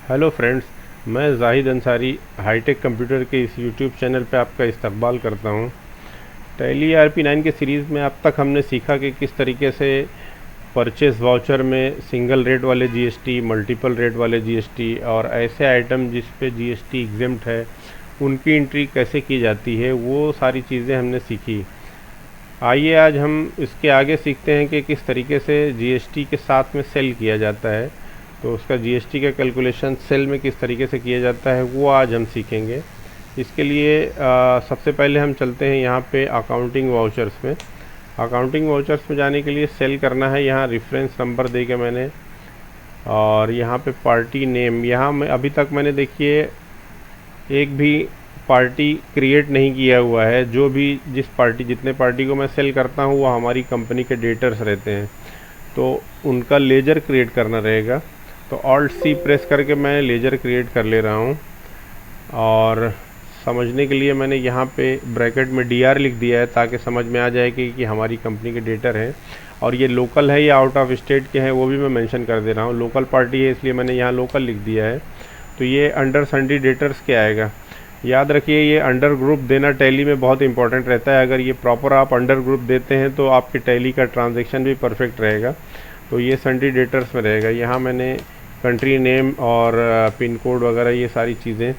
Hello friends, मैं Zahid Ansari hi tech computer के इस यूट्यूब चैनल पे आपका इस्तकबाल करता हूँ। टैली ERP9 के सीरीज़ में अब तक हमने सीखा कि किस तरीके से परचेस वाउचर में सिंगल रेट वाले GST, मल्टीपल रेट वाले GST और ऐसे आइटम जिस पे GST एग्जेम्प्ट है उनकी एंट्री कैसे की जाती है, वो सारी चीज़ें हमने सीखी। आइए आज हम इसके आगे सीखते हैं कि किस तरीके से GST के साथ में सेल किया जाता है। तो उसका GST का कैलकुलेशन सेल में किस तरीके से किया जाता है वो आज हम सीखेंगे। इसके लिए सबसे पहले हम चलते हैं यहाँ पे अकाउंटिंग वाउचर्स में। अकाउंटिंग वाउचर्स में जाने के लिए सेल करना है, यहाँ रेफरेंस नंबर दे के मैंने, और यहाँ पे पार्टी नेम, यहाँ मैं अभी तक मैंने देखिए एक भी पार्टी क्रिएट नहीं किया हुआ है। जो भी जितने पार्टी को मैं सेल करता हूँ वो हमारी कंपनी के डेटर्स रहते हैं, तो उनका लेजर क्रिएट करना रहेगा। तो Alt+C प्रेस करके मैं लेजर क्रिएट कर ले रहा हूँ, और समझने के लिए मैंने यहाँ पे ब्रैकेट में DR लिख दिया है ताकि समझ में आ जाए कि हमारी कंपनी के डेटर हैं, और ये लोकल है या आउट ऑफ स्टेट के हैं वो भी मैं मेंशन कर दे रहा हूँ। लोकल पार्टी है इसलिए मैंने यहाँ लोकल लिख दिया है। तो ये अंडर सन्डी डेटर्स के आएगा। याद रखिए ये अंडर ग्रुप देना टैली में बहुत इंपॉर्टेंट रहता है। अगर ये प्रॉपर आप अंडर ग्रुप देते हैं तो आपके टैली का ट्रांजैक्शन भी परफेक्ट रहेगा। तो ये सन्डी डेटर्स में रहेगा। यहाँ मैंने कंट्री नेम और पिन कोड वगैरह ये सारी चीज़ें,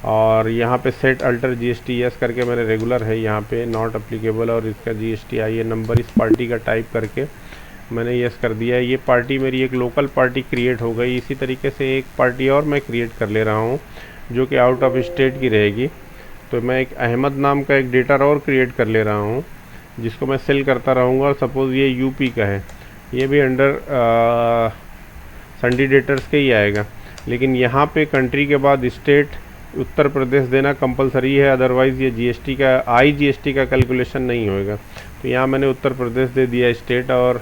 और यहाँ पे सेट अल्टर GST यस करके मैंने रेगुलर है यहाँ पे नॉट अप्लीकेबल, और इसका GST IN नंबर इस पार्टी का टाइप करके मैंने यस कर दिया है। ये पार्टी मेरी एक लोकल पार्टी क्रिएट हो गई। इसी तरीके से एक पार्टी और मैं क्रिएट कर ले रहा हूँ जो कि आउट ऑफ स्टेट की रहेगी। तो मैं एक अहमद नाम का एक डेटर और क्रिएट कर ले रहा हूँ जिसको मैं सेल करता रहूँगा। और सपोज़ ये यूपी का है, ये भी अंडर सन्डी डेटर्स के ही आएगा, लेकिन यहाँ पे कंट्री के बाद स्टेट उत्तर प्रदेश देना कंपलसरी है, अदरवाइज़ ये GST का IGST का कैलकुलेशन नहीं होएगा। तो यहाँ मैंने उत्तर प्रदेश दे दिया स्टेट, और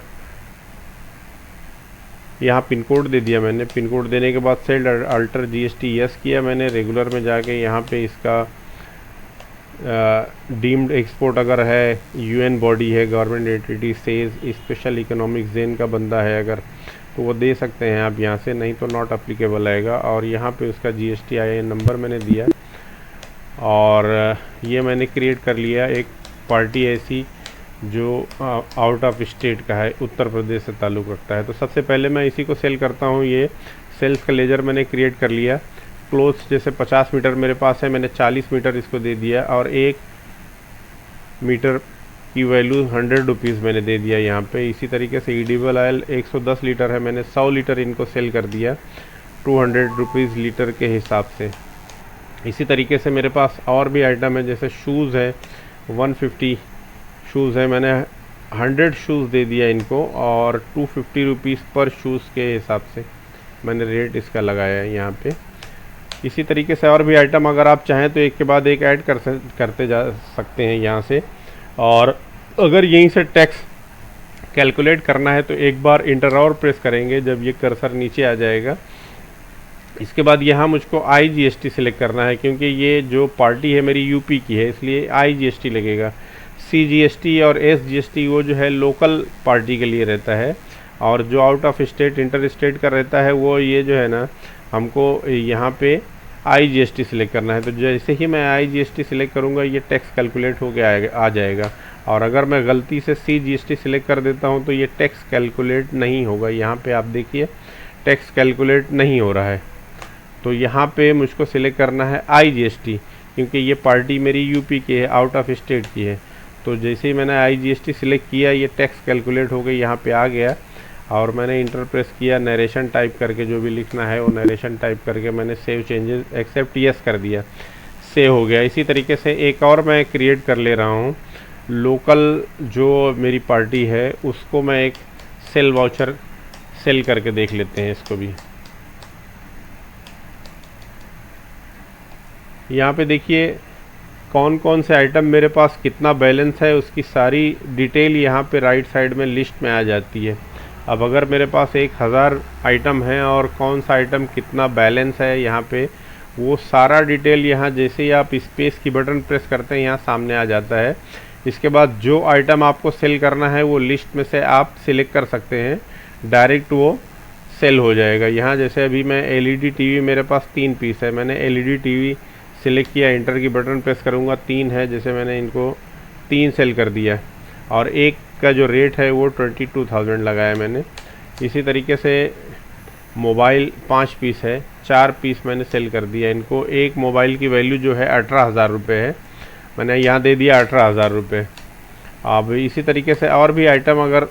यहाँ पिन कोड दे दिया मैंने। पिन कोड देने के बाद सेट अल्टर GST यस किया मैंने रेगुलर में जाके। यहाँ पे इसका डीम्ड एक्सपोर्ट अगर है, UN बॉडी है, government entity says special economic zone का बंदा है अगर, तो वो दे सकते हैं आप यहाँ से, नहीं तो नॉट अप्लीकेबल आएगा। और यहाँ पे उसका GST IN नंबर मैंने दिया, और ये मैंने क्रिएट कर लिया एक पार्टी ऐसी जो आउट ऑफ स्टेट का है, उत्तर प्रदेश से ताल्लुक़ रखता है। तो सबसे पहले मैं इसी को सेल करता हूँ। ये सेल्स का लेजर मैंने क्रिएट कर लिया। क्लोज जैसे 50 मीटर मेरे पास है, मैंने 40 मीटर इसको दे दिया, और 1 मीटर की वैल्यू 100 रुपीज़ मैंने दे दिया यहाँ पे। इसी तरीके से एडिबल ऑयल 110 लीटर है, मैंने 100 लीटर इनको सेल कर दिया 200 रुपीज़ लीटर के हिसाब से। इसी तरीके से मेरे पास और भी आइटम है, जैसे शूज़ है, 150 शूज़ है, मैंने 100 शूज़ दे दिया इनको, और 250 रुपीज़ पर शूज़ के हिसाब से मैंने रेट इसका लगाया है यहाँ पे। इसी तरीके से और भी आइटम अगर आप चाहें तो एक के बाद एक ऐड करते जा सकते हैं यहाँ से। और अगर यहीं से टैक्स कैलकुलेट करना है तो एक बार इंटर और प्रेस करेंगे जब ये कर्सर नीचे आ जाएगा। इसके बाद यहाँ मुझको IGST सिलेक्ट करना है, क्योंकि ये जो पार्टी है मेरी यूपी की है इसलिए IGST लगेगा। CGST और SGST वो जो है लोकल पार्टी के लिए रहता है, और जो out of state inter state का रहता है वो ये जो है ना, हमको यहाँ पे IGST सिलेक्ट करना है। तो जैसे ही मैं IGST सिलेक्ट करूँगा ये टैक्स कैलकुलेट हो के आ जाएगा। और अगर मैं गलती से CGST सिलेक्ट कर देता हूँ तो ये टैक्स कैलकुलेट नहीं होगा। यहाँ पे आप देखिए टैक्स कैलकुलेट नहीं हो रहा है। तो यहाँ पे मुझको सिलेक्ट करना है IGST, क्योंकि ये पार्टी मेरी यूपी की है, आउट ऑफ स्टेट की है। तो जैसे ही मैंने IGST सिलेक्ट किया ये टैक्स कैलकुलेट हो गई, यहाँ पे आ गया, और मैंने इंटर प्रेस किया, नरेशन टाइप करके जो भी लिखना है वो नरेशन टाइप करके मैंने सेव चेंजेस एक्सेप्ट यस कर दिया, सेव हो गया। इसी तरीके से एक और मैं क्रिएट कर ले रहा हूँ। लोकल जो मेरी पार्टी है उसको मैं एक सेल वाउचर सेल करके देख लेते हैं इसको भी। यहाँ पे देखिए कौन कौन से आइटम मेरे पास कितना बैलेंस है उसकी सारी डिटेल यहाँ पे राइट साइड में लिस्ट में आ जाती है। अब अगर मेरे पास 1000 आइटम है और कौन सा आइटम कितना बैलेंस है यहाँ पे, वो सारा डिटेल यहाँ जैसे ही आप स्पेस की बटन प्रेस करते हैं यहाँ सामने आ जाता है। इसके बाद जो आइटम आपको सेल करना है वो लिस्ट में से आप सिलेक्ट कर सकते हैं, डायरेक्ट वो सेल हो जाएगा। यहाँ जैसे अभी मैं एलईडी टीवी मेरे पास 3 पीस है, मैंने एलईडी टीवी सिलेक्ट किया, इंटर की बटन प्रेस करूँगा, 3 है, जैसे मैंने इनको 3 सेल कर दिया और एक का जो रेट है वो 22,000 लगाया मैंने। इसी तरीके से मोबाइल 5 पीस है, 4 पीस मैंने सेल कर दिया इनको। एक मोबाइल की वैल्यू जो है 18,000 रुपये है, मैंने यहाँ दे दिया 18,000 रुपये। अब इसी तरीके से और भी आइटम अगर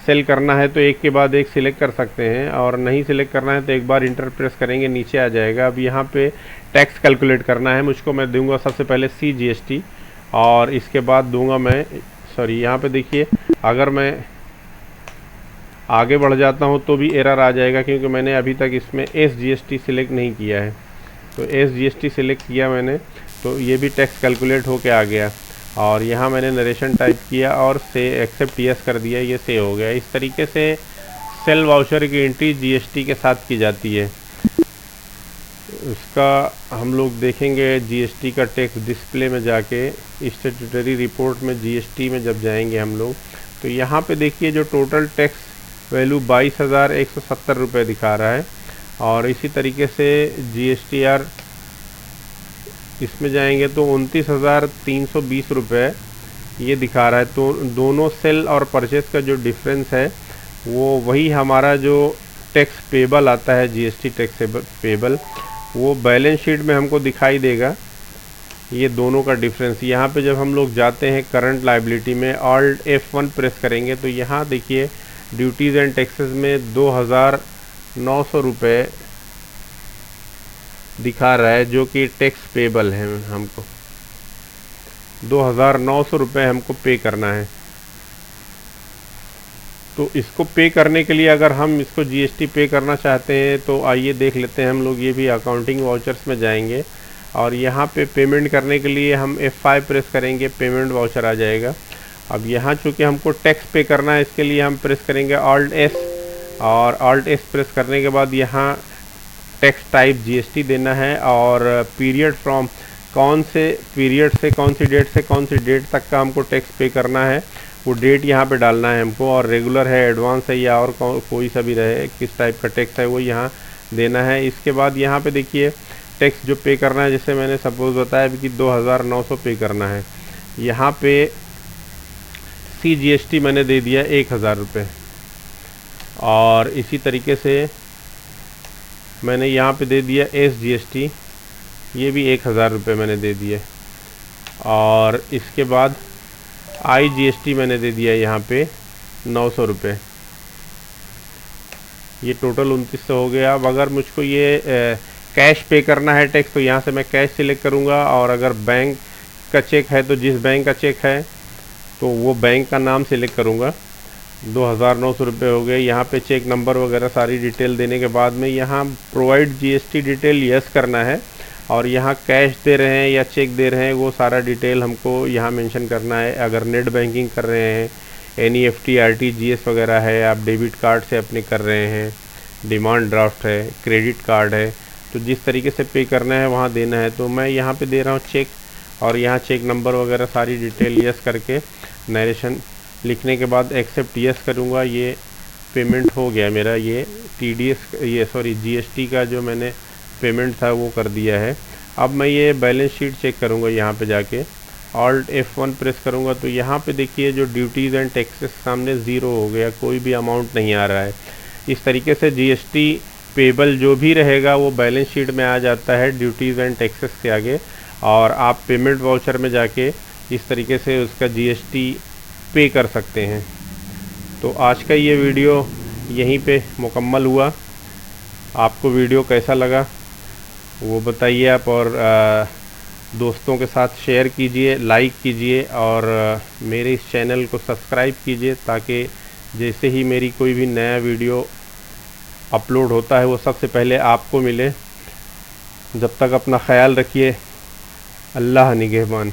सेल करना है तो एक के बाद एक सिलेक्ट कर सकते हैं, और नहीं सिलेक्ट करना है तो एक बार इंटर प्रेस करेंगे नीचे आ जाएगा। अब यहाँ पे टैक्स कैलकुलेट करना है मुझको, मैं दूंगा सबसे पहले CGST और इसके बाद दूंगा मैं यहाँ पे देखिए अगर मैं आगे बढ़ जाता हूँ तो भी एरर आ जाएगा क्योंकि मैंने अभी तक इसमें SGST सिलेक्ट नहीं किया है। तो SGST सिलेक्ट किया मैंने तो ये भी टैक्स कैलकुलेट होके आ गया, और यहाँ मैंने नरेशन टाइप किया और से एक्सेप्ट यस कर दिया, ये से हो गया। इस तरीके से सेल वाउचर की एंट्री GST के साथ की जाती है। उसका हम लोग देखेंगे GST का टैक्स डिस्प्ले में जाके, स्टैट्यूटरी रिपोर्ट में GST में जब जाएंगे हम लोग तो यहाँ पे देखिए जो टोटल टैक्स वैल्यू 22,170 रुपये दिखा रहा है। और इसी तरीके से GSTR इसमें जाएंगे तो 29,320 रुपये ये दिखा रहा है। तो दोनों सेल और परचेस का जो डिफरेंस है वो वही हमारा जो टैक्स पेबल आता है, GST टैक्स पेबल, वो बैलेंस शीट में हमको दिखाई देगा। ये दोनों का डिफरेंस यहाँ पे जब हम लोग जाते हैं करंट लायबिलिटी में ऑल्ट F1 प्रेस करेंगे तो यहाँ देखिए ड्यूटीज़ एंड टैक्सेस में 2,900 रुपये दिखा रहा है जो कि टैक्स पेबल है। हमको 2,900 रुपये हमको पे करना है। तो इसको पे करने के लिए अगर हम इसको GST पे करना चाहते हैं तो आइए देख लेते हैं हम लोग। ये भी अकाउंटिंग वाउचर्स में जाएंगे और यहाँ पे पेमेंट करने के लिए हम F5 प्रेस करेंगे, पेमेंट वाउचर आ जाएगा। अब यहाँ चूँकि हमको टैक्स पे करना है इसके लिए हम प्रेस करेंगे ऑल्ट S, और ऑल्ट S प्रेस करने के बाद यहाँ टैक्स टाइप GST देना है और पीरियड फ्रॉम कौन से पीरियड से कौन सी डेट से कौन सी डेट तक का हमको टैक्स पे करना है वो डेट यहाँ पे डालना है हमको, और रेगुलर है, एडवांस है या और कोई सा भी रहे, किस टाइप का टैक्स है वो यहाँ देना है। इसके बाद यहाँ पे देखिए टैक्स जो पे करना है, जैसे मैंने सपोज बताया कि 2,900 पे करना है। यहाँ पे CGST मैंने दे दिया 1,000 रुपये, और इसी तरीके से मैंने यहाँ पे दे दिया SGST, ये भी 1,000 रुपये मैंने दे दिए, और इसके बाद IGST मैंने दे दिया यहाँ पे 900 रुपये। ये टोटल 2900 हो गया। अब अगर मुझको ये कैश पे करना है टैक्स तो यहाँ से मैं कैश सिलेक्ट करूँगा, और अगर बैंक का चेक है तो जिस बैंक का चेक है तो वो बैंक का नाम सिलेक्ट करूँगा। 2,900 रुपये हो गए। यहाँ पे चेक नंबर वगैरह सारी डिटेल देने के बाद में यहाँ प्रोवाइड GST डिटेल यस करना है, और यहाँ कैश दे रहे हैं या चेक दे रहे हैं वो सारा डिटेल हमको यहाँ मेंशन करना है। अगर नेट बैंकिंग कर रहे हैं, NEFT RTGS वगैरह है, आप डेबिट कार्ड से अपने कर रहे हैं, डिमांड ड्राफ्ट है, क्रेडिट कार्ड है, तो जिस तरीके से पे करना है वहाँ देना है। तो मैं यहाँ पे दे रहा हूँ चेक, और यहाँ चेक नंबर वगैरह सारी डिटेल यस करके नरेशन लिखने के बाद एक्सेप्ट यस करूँगा। ये पेमेंट हो गया मेरा, ये GST का जो मैंने पेमेंट था वो कर दिया है। अब मैं ये बैलेंस शीट चेक करूँगा, यहाँ पे जाके ऑल्ट F1 प्रेस करूँगा तो यहाँ पे देखिए जो ड्यूटीज़ एंड टैक्सेस सामने ज़ीरो हो गया, कोई भी अमाउंट नहीं आ रहा है। इस तरीके से GST पेबल जो भी रहेगा वो बैलेंस शीट में आ जाता है ड्यूटीज़ एंड टैक्सेस के आगे, और आप पेमेंट वाउचर में जाके इस तरीके से उसका GST पे कर सकते हैं। तो आज का ये वीडियो यहीं पे मुकम्मल हुआ। आपको वीडियो कैसा लगा वो बताइए आप, और दोस्तों के साथ शेयर कीजिए, लाइक कीजिए, और मेरे इस चैनल को सब्सक्राइब कीजिए ताकि जैसे ही मेरी कोई भी नया वीडियो अपलोड होता है वो सबसे पहले आपको मिले। जब तक अपना ख्याल रखिए। अल्लाह निगहबान।